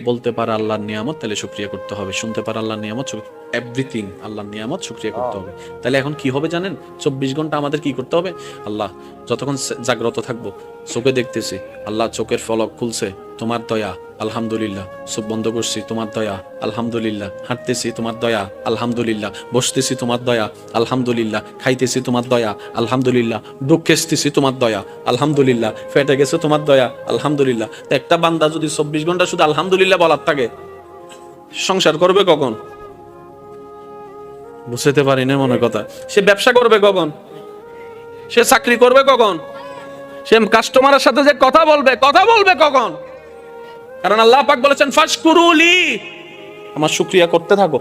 বলতে পারে আল্লাহর নিয়ামত, তাহলে শুকরিয়া করতে হবে। শুনতে পারে আল্লাহর নিয়ামত, এভরিথিং আল্লাহর নিয়ামত শুকরিয়া করতে হবে। তাহলে এখন কি হবে জানেন? 24 ঘন্টা আমাদের কি করতে হবে? আল্লাহ, যতক্ষণ জাগ্রত থাকবো, চোখে দেখতেছি, আল্লাহ চোখের ফলক খুলছে, তোমার দয়া, আলহামদুলিল্লাহ। চোখ বন্ধ করছি, তোমার দয়া, আলহামদুলিল্লাহ। হাঁটতেছি, তোমার দয়া, আলহামদুলিল্লাহ। বসতেছি, তোমার দয়া, আলহামদুলিল্লাহ। খাইতেছি, তোমার দয়া, আলহামদুলিল্লাহ। ঢুকেছি, তোমার দয়া, আলহামদুলিল্লাহ। ফেটে গেছে, তোমার দয়া, আলহামদুলিল্লাহ। তো একটা বান্দা যদি 24 ঘন্টা শুধু আলহামদুলিল্লাহ বলার থাকে, সংসার করবে কখন? বুঝতে পারি না মনে কথা। সে ব্যবসা করবে কখন? সে চাকরি করবে কখন? সে কাস্টমারের সাথে যে কথা বলবে কখন? কারণ আল্লাহ পাক বলেছেন ফাশকুরুলি, আমার শুকরিয়া করতে থাকো।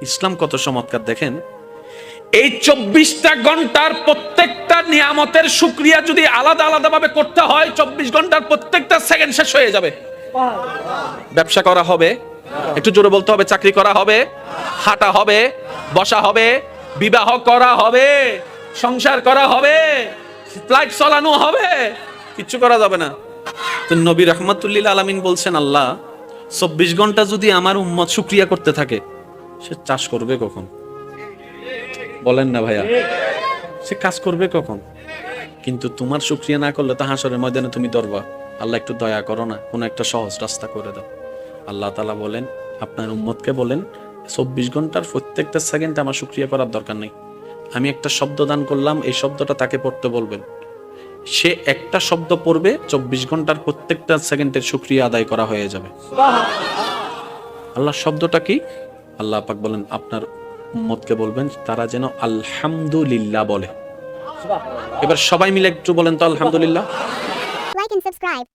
ইসলাম কত চমৎকার দেখেন। এই 24টা ঘন্টার প্রত্যেকটা নিয়ামতের শুকরিয়া যদি আলাদা আলাদা ভাবে করতে হয়, 24 ঘন্টার প্রত্যেকটা সেকেন্ড শেষ হয়ে যাবে। ব্যবসা করা হবে, একটু জোরে বলতে হবে, চাকরি করা হবে, হাঁটা হবে, বসা হবে, বিবাহ করা হবে, সংসার করা হবে, ফ্লাইট চালানো হবে, কিচ্ছু করা যাবে না। তো নবী রাহমাতুল্লিল আলামিন বলছেন, আল্লাহ 24 ঘন্টা যদি আমার উম্মত শুকরিয়া করতে থাকে, সে চাষ করবে কখন? বলেন না ভাইয়া, সে কাজ করবে কখন? কিন্তু তোমার শুকরিয়া না করলে তো হাসরের ময়দানে তুমি ধরবা, আল্লাহ একটু দয়া করো না, কোন একটা সহজ রাস্তা করে দাও। আল্লাহ তাআলা বলেন, আপনার উম্মতকে বলেন 24 ঘন্টার প্রত্যেকটা সেকেন্ড আমার শুকরিয়া করার দরকার নেই। আমি একটা শব্দ দান করলাম, এই শব্দটা তাকে পড়তে বলবেন, সে একটা শব্দ পড়বে, 24 ঘন্টার প্রত্যেকটা সেকেন্ডের শুকরিয়া আদায় করা হয়ে যাবে। আল্লাহ শব্দটা কি? আল্লাহ পাক বলেন আপনার উম্মতকে বলবেন তারা যেন আলহামদুলিল্লাহ বলে। এবার সবাই মিলে একটু বলেন তো আলহামদুলিল্লাহ। Like and subscribe.